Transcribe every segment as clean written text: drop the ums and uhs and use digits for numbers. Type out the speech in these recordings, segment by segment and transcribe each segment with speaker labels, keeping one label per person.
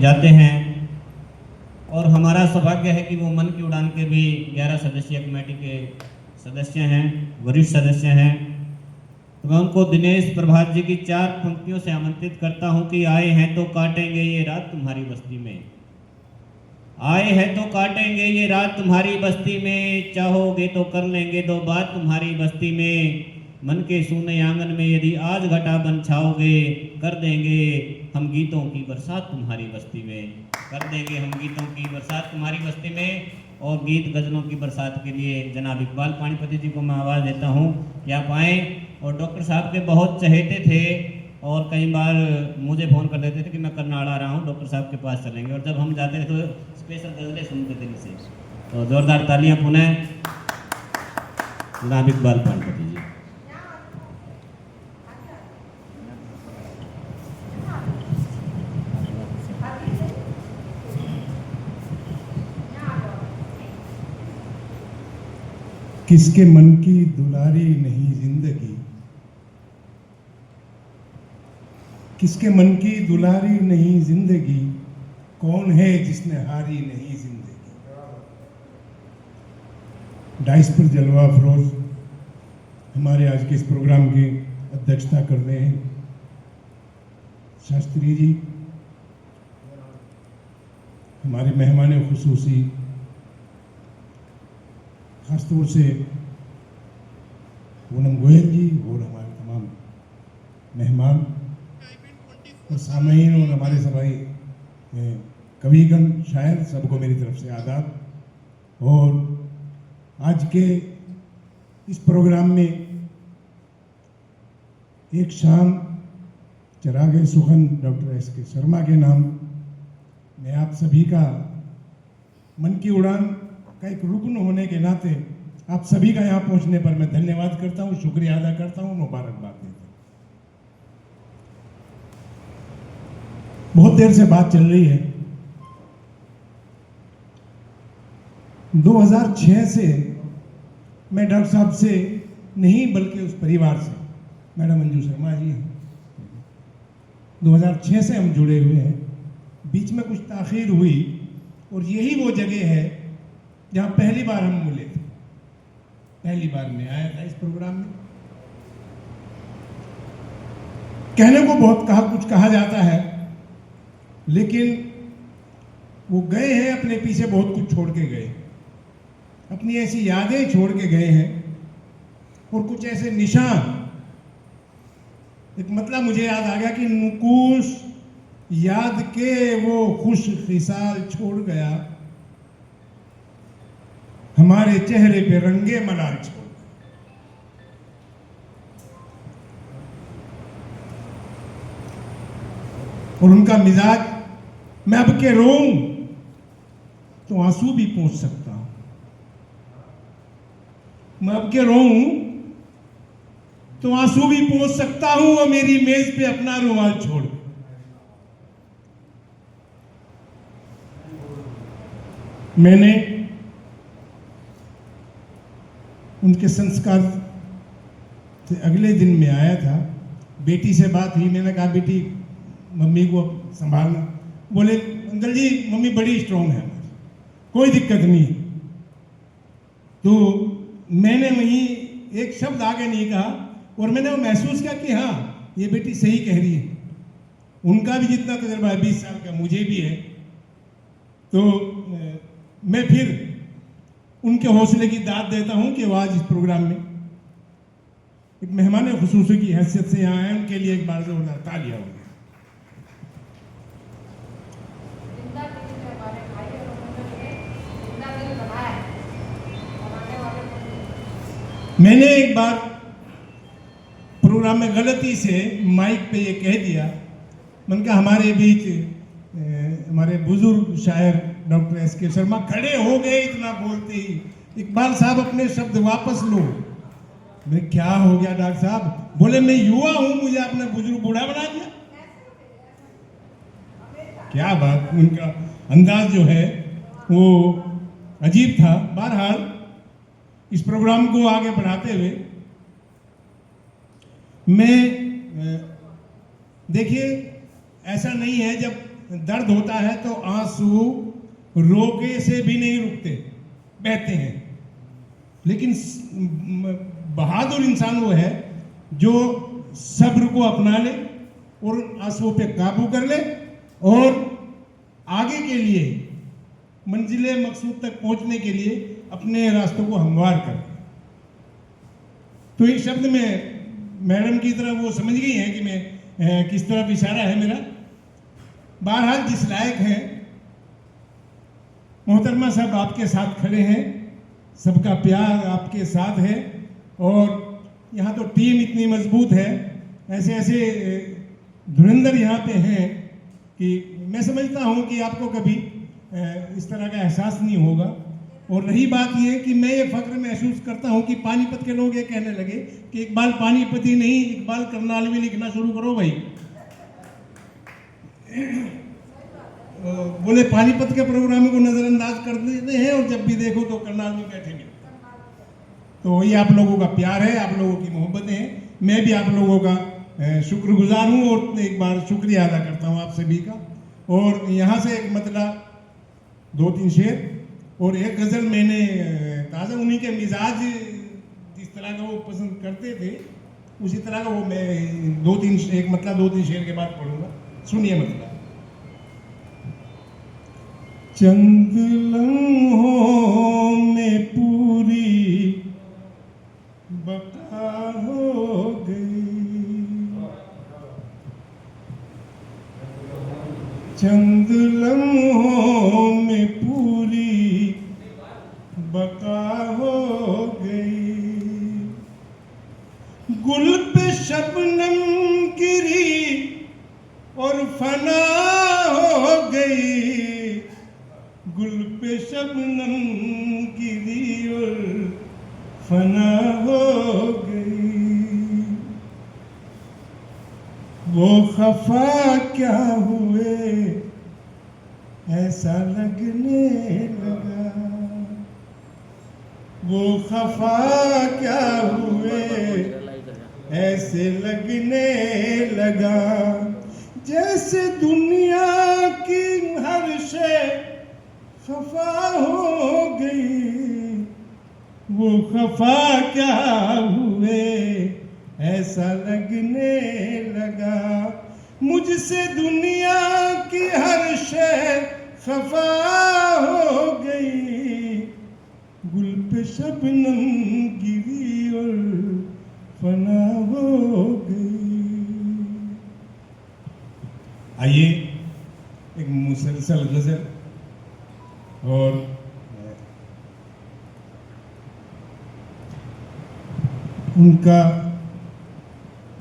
Speaker 1: जाते हैं और हमारा सौभाग्य है कि वो मन की उड़ान के भी 11 सदस्यीय कमेटी के सदस्य हैं, वरिष्ठ सदस्य हैं। तो मैं उनको दिनेश प्रभात जी की 4 पंक्तियों से आमंत्रित करता हूं कि आए हैं तो काटेंगे ये रात तुम्हारी बस्ती में, आए हैं तो काटेंगे ये रात तुम्हारी बस्ती में, चाहोगे तो कर लेंगे दो बात तुम्हारी बस्ती में, मन के सूने आंगन में यदि आज घटा बन छाओगे, कर देंगे हम गीतों की बरसात तुम्हारी बस्ती में, कर देंगे हम गीतों की बरसात तुम्हारी बस्ती में। और गीत गज़लों की बरसात के लिए जनाब इकबाल पानीपति जी को मैं आवाज़ देता हूँ कि आप आएँ। और डॉक्टर साहब के बहुत चहेते थे और कई बार मुझे फ़ोन कर देते थे कि मैं करनाल आ रहा हूँ, डॉक्टर साहब के पास चलेंगे, और जब हम जाते थे तो स्पेशल गज़लें सुनते थे इनसे। तो ज़ोरदार तालियां पुनः जनाब इकबाल पानीपति जी।
Speaker 2: किसके मन की दुलारी नहीं जिंदगी, किसके मन की दुलारी नहीं जिंदगी, कौन है जिसने हारी नहीं जिंदगी। डाइस पर जलवा अफरोज हमारे आज के इस प्रोग्राम की अध्यक्षता कर रहे हैं शास्त्री जी, हमारे मेहमान खुसूसी खासतौर से पूनम गोयल जी और हमारे तमाम मेहमान और सामईन और हमारे सभाई कविगण शायर, सबको मेरी तरफ से आदाब। और आज के इस प्रोग्राम में एक शाम चिरागे सुखन डॉक्टर एस.के. शर्मा के नाम मैं आप सभी का मन की उड़ान का एक रुकन होने के नाते आप सभी का यहाँ पहुँचने पर मैं धन्यवाद करता हूँ, शुक्रिया अदा करता हूँ, मुबारकबाद देता हूँ। बहुत देर से बात चल रही है। 2006 से मैं डॉक्टर साहब से नहीं बल्कि उस परिवार से, मैडम मंजू शर्मा जी हैं, 2006 से हम जुड़े हुए हैं। बीच में कुछ ताख़ीर हुई और यही वो जगह है जहाँ पहली बार हम मिले थे। पहली बार मैं आया था इस प्रोग्राम में। कहने को बहुत कुछ कहा जाता है, लेकिन वो गए हैं अपने पीछे बहुत कुछ छोड़ के गए, अपनी ऐसी यादें छोड़ के गए हैं और कुछ ऐसे निशान। एक मतलब मुझे याद आ गया कि नुकूश याद के वो खुश खिसाल छोड़ गया, हमारे चेहरे पे रंगे मलाल छोड़ गया। और उनका मिजाज, मैं अब के रोऊं तो आंसू भी पहुंच सकता हूं, मैं अब के रोऊं तो आंसू भी पहुंच सकता हूं, वो मेरी मेज पे अपना रुमाल छोड़। मैंने उनके संस्कार से अगले दिन में आया था, बेटी से बात हुई, मैंने कहा बेटी मम्मी को संभालना। बोले अंकल जी मम्मी बड़ी स्ट्रांग है, कोई दिक्कत नहीं। तो मैंने वहीं एक शब्द आगे नहीं कहा और मैंने वो महसूस किया कि हाँ ये बेटी सही कह रही है। उनका भी जितना तजर्बा है 20 साल का, मुझे भी है। तो मैं फिर उनके हौसले की दाद देता हूं कि वो आज इस प्रोग्राम में एक मेहमान खुसूसी की हैसियत से यहाँ आए, उनके लिए एक बार जोरदार तालियां होगी। मैंने एक बार प्रोग्राम में गलती से माइक पे ये कह दिया, मैंने कहा हमारे बीच हमारे बुजुर्ग शायर डॉक्टर एस.के. शर्मा खड़े हो गए इतना बोलते ही, इकबाल साहब अपने शब्द वापस लो। मैं क्या हो गया डॉक्टर साहब? बोले मैं युवा हूं, मुझे आपने बुजुर्ग बूढ़ा बना दिया। क्या बात, उनका अंदाज जो है वो अजीब था। बहरहाल इस प्रोग्राम को आगे बढ़ाते हुए मैं देखिए ऐसा नहीं है, जब दर्द होता है तो आंसू रोके से भी नहीं रुकते, बहते हैं। लेकिन बहादुर इंसान वो है जो सब्र को अपना ले और आंसुओं पे काबू कर ले और आगे के लिए मंजिले मकसूद तक पहुंचने के लिए अपने रास्तों को हमवार कर। तो एक शब्द में मैडम की तरह वो समझ गई हैं कि मैं किस तरफ इशारा है मेरा। बहरहाल जिस लायक हैं, मोहतरमा साहब आपके साथ खड़े हैं, सबका प्यार आपके साथ है और यहाँ तो टीम इतनी मजबूत है, ऐसे ऐसे धुरंधर यहाँ पे हैं कि मैं समझता हूँ कि आपको कभी इस तरह का एहसास नहीं होगा। और रही बात ये कि मैं ये फख्र महसूस करता हूँ कि पानीपत के लोग ये कहने लगे कि इकबाल पानीपती नहीं, इकबाल करनालवी लिखना शुरू करो भाई। बोले पानीपत के प्रोग्राम को नज़रअंदाज कर देते हैं और जब भी देखो तो करनालवी बैठे मिलते। तो ये आप लोगों का प्यार है, आप लोगों की मोहब्बतें हैं। मैं भी आप लोगों का शुक्रगुजार हूँ और एक बार शुक्रिया अदा करता हूँ आप सभी का। और यहाँ से एक मतलब 2-3 शेर और एक गज़ल मैंने ताज़ा उन्हीं के मिजाज जिस तरह का वो पसंद करते थे उसी तरह का वो मैं 2-3 शेर के बाद पढ़ूंगा। सुनिए मतलब। चंद लम्हों में पूरी बका हो गई, चंद लम्हों में पूरी बका हो गई, गुल पे शबनम गिरी और फना हो गई, गुल पे शबनम गिरी और फना हो गई। वो खफा क्या हुए ऐसा लगने लगा, वो खफा क्या हुए ऐसे लगने लगा, जैसे दुनिया की हर शे खफा हो गई। वो खफा क्या हुए ऐसा लगने लगा, मुझसे दुनिया की हर शे खफा हो गई, गुल पे शबनम गिरी और फना हो गई। आइए एक मुसलसल गजल और उनका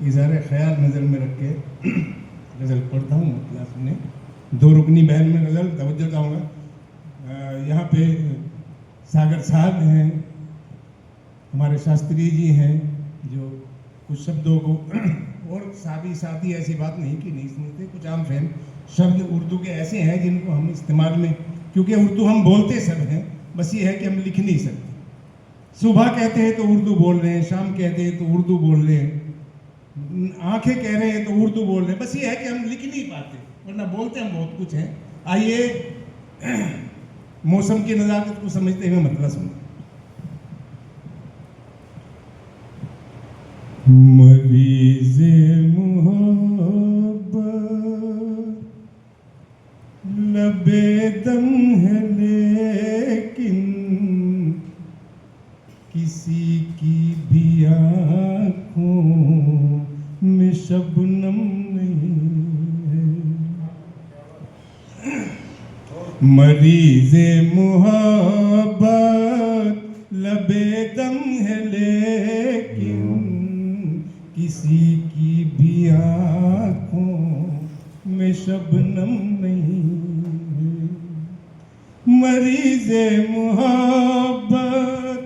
Speaker 2: इज़हार ख्याल नज़र में रख के गज़ल पढ़ता हूँ। क्लास में 2 रुकनी बहन में गज़ल तवज्जो चाहूँगा। यहाँ पे सागर साहब हैं, हमारे शास्त्री जी हैं जो कुछ शब्दों को और साथी ऐसी बात नहीं कि नहीं सुनते, कुछ आम फहम शब्द उर्दू के ऐसे हैं जिनको हम इस्तेमाल में, क्योंकि उर्दू हम बोलते सब हैं, बस ये है कि हम लिख नहीं सकते। सुबह कहते हैं तो उर्दू बोल रहे हैं, शाम कहते हैं तो उर्दू बोल रहे हैं, आंखें कह रहे हैं तो उर्दू बोल रहे हैं, बस ये है कि हम लिख नहीं पाते, वरना बोलते हम बहुत कुछ हैं। आइए मौसम की नज़ाकत को समझते हुए मतलब सुनो। मरीज़े मोहब्बत लबे दम है लेकिन किसी की भी आँखों में शबनम नहीं है। मरीज़े मोहब्बत लबे दम है लेकिन किसी की भी आँखों में शबनम नहीं है। मरीज़े मोहब्बत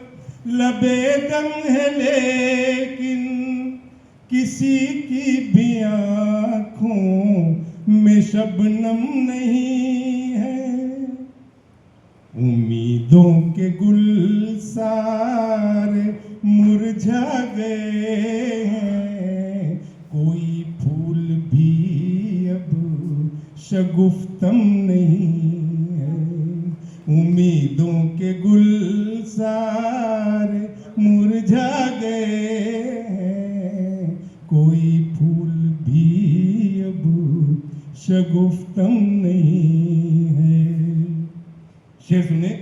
Speaker 2: लबे दम है लेकिन किसी की भी आँखों में शबनम नहीं है। उम्मीदों के गुलजार मुरझा गए हैं, कोई फूल भी अब शगुफ्ता नहीं है। उम्मीदों के गुलजार मुरझा गए हैं, कोई फूल भी अब शगुफ्तम नहीं है। शेर सुने।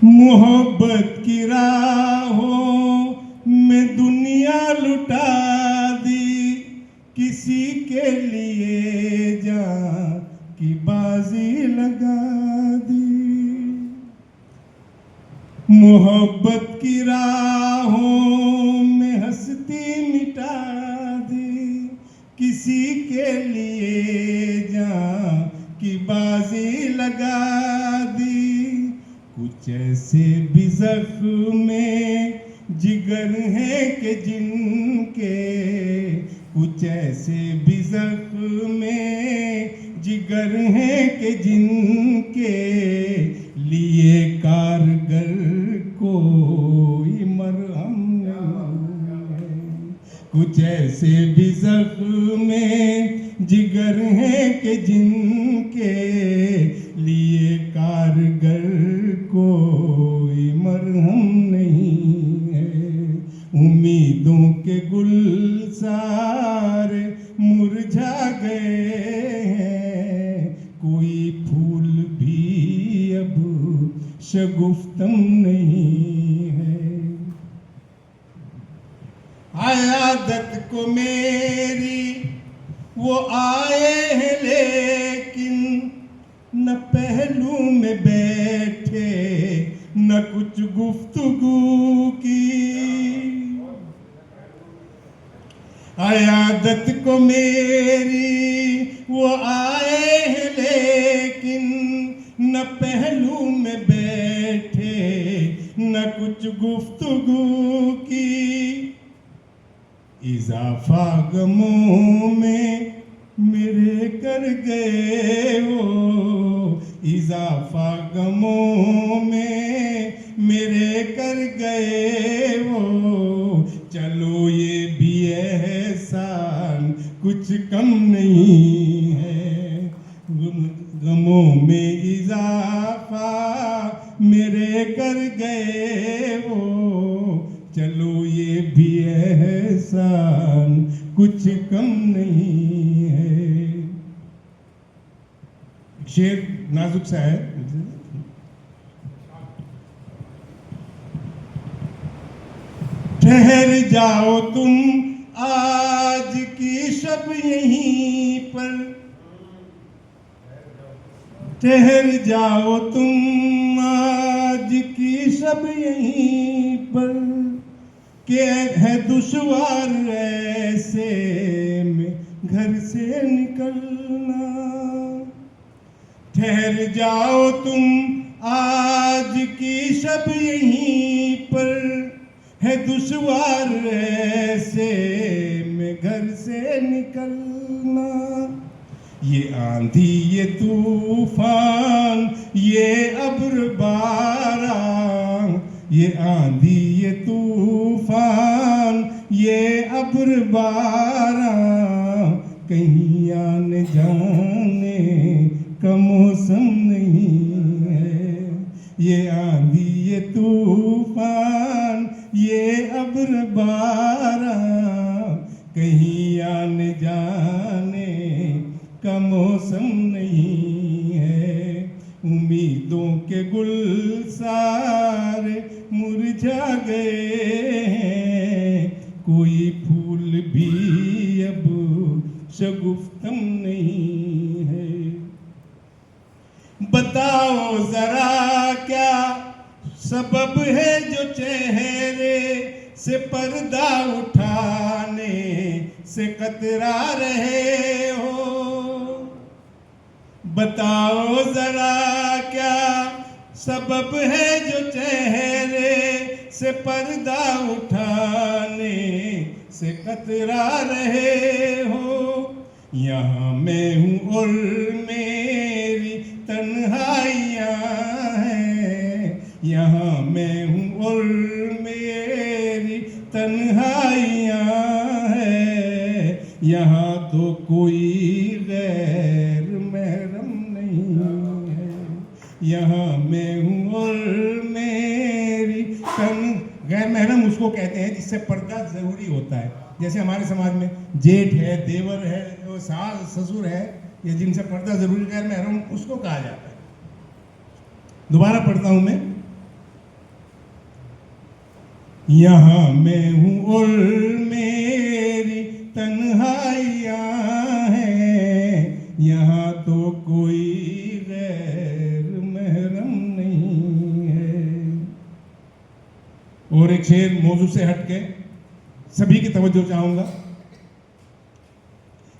Speaker 2: मोहब्बत की राहों में दुनिया लुटा दी, किसी के लिए जान की बाजी लगा दी। मोहब्बत की राहों में हंसती मिटा दी, किसी के लिए जान की बाजी लगा दी। कुछ ऐसे भी ज़ख्म जिगर हैं कि जिनके, कुछ ऐसे भी ज़ख्म जिगर हैं कि जिनके लिए कारगर कोई मरहम नहीं है। कुछ ऐसे भी ज़ख्म जिगर हैं कि जिनके लिए कारगर कोई मरहम नहीं है। उम्मीदों के गुलजार मुरझा गए हैं, कोई फूल भी अब शगुफ्तम नहीं है। आदत को मेरी वो आए हैं लेकिन न पहलू में बैठे न कुछ गुफ्तगू की। आदत को मेरी वो आए हैं लेकिन न पहलू में बैठे न कुछ गुफ्तगू की। इजाफा गमों में मेरे कर गए वो, इजाफा गमों में मेरे कर गए वो। चलो ये भी एहसान कुछ कम नहीं है। गमों में इजाफा मेरे कर गए वो, चलो ये भी एहसान कुछ कम नहीं है। शेर नाजुक सा है। ठहर जाओ तुम आज की शब यहीं पर, ठहर जाओ तुम आज की शब यहीं पर, के है दुश्वार ऐसे में घर से निकलना। ठहर जाओ तुम आज की शब यहीं पर, है दुश्वार ऐसे में घर से निकलना। ये आंधी ये तूफान ये अब्र बारां, ये आंधी ये तूफान ये अब्र बारां, कहीं आने जाने का मौसम नहीं है। ये आंधी ये तूफान ये अब्र बारां, कहीं आने जाने का मौसम नहीं है। उम्मीदों के गुलजार मुरझा गए हैं, कोई फूल भी अब शगुफ्तम नहीं है। बताओ जरा क्या सबब है जो चेहरे से पर्दा उठाने से कतरा रहे हो। बताओ जरा क्या सबब है जो चेहरे से पर्दा उठाने से कतरा रहे हो। यहाँ मैं हूँ और मेरी तन्हाइयाँ हैं, यहाँ मैं हूँ और मेरी तन्हाइयाँ हैं। यहाँ तो कोई गैर महरम नहीं है, यहाँ मैं हूँ और मेरी तन। गैर महरम उसको कहते हैं जिससे पर्दा जरूरी होता है। जैसे हमारे समाज में जेठ है, देवर है, सास ससुर है, ये जिनसे पर्दा जरूरी, गैर महरम उसको कहा जाता है। दोबारा पढ़ता हूं मैं। यहाँ मैं हूँ और मेरी तन्हाइयाँ हैं, यहाँ तो कोई गैर महरम नहीं है। और एक शेर मौजू से हटके सभी की तवज्जो चाहूंगा।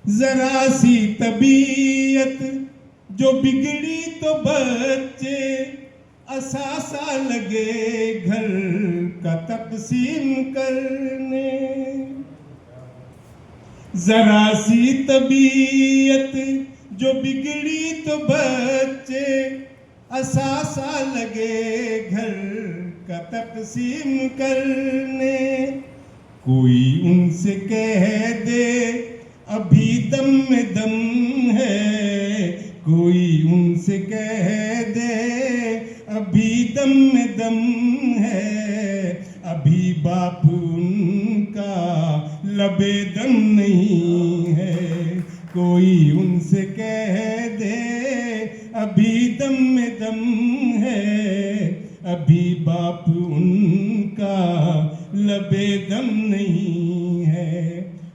Speaker 2: जरा सी तबीयत जो बिगड़ी तो बच्चे असासा लगे घर का तकसीम करने। जरा सी तबीयत जो बिगड़ी तो बच्चे असासा लगे घर का तकसीम करने। कोई उनसे कह दे अभी दम में दम है, कोई उनसे कह दे अभी दम में दम है, अभी बाप उनका लबे दम नहीं है। कोई उनसे कह दे अभी दम में दम है, अभी बाप उनका लबे दम नहीं है।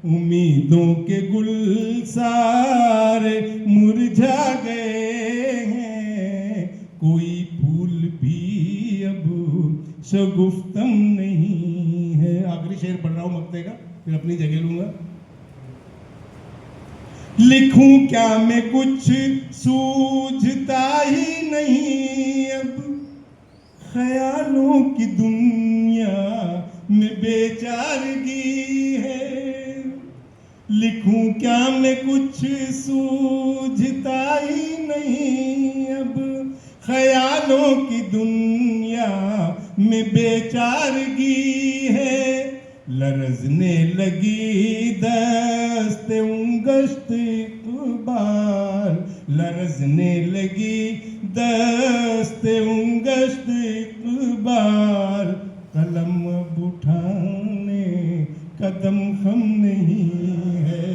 Speaker 2: उम्मीदों के गुलजार मुरझा गए हैं, कोई फूल भी अब शगुफ्तम नहीं है। आखिरी शेर पढ़ रहा हूं मक्ते का, फिर अपनी जगह लूंगा। लिखूं क्या मैं कुछ सूझता ही नहीं अब, ख्यालों की दुनिया में बेचारगी है। लिखूं क्या मैं कुछ सूझता ही नहीं अब, ख्यालों की दुनिया में बेचारगी है। लरजने लगी दस्ते उंगश्त इक़बाल, लरजने लगी दस्ते उंगश्त इक़बाल, कलम अब उठाने कदम खम नहीं है।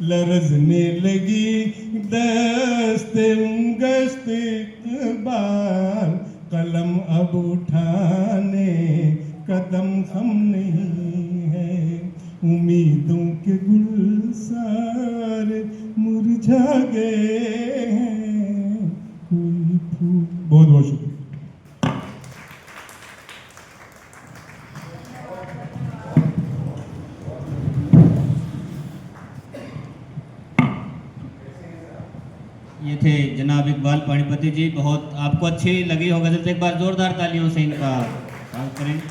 Speaker 2: लरजने लगी दस्ते उंगश्त इक़बाल, कलम अब उठाने कदम खम नहीं है। उम्मीदों के गुलजार मुरझा गए हैं, कोई फूल। बहुत बहुत शुक्रिया।
Speaker 1: ये थे जनाब इकबाल पानीपति जी। बहुत आपको अच्छी लगी हो गजल, तो एक बार जोरदार तालियों से इनका स्वागत करें।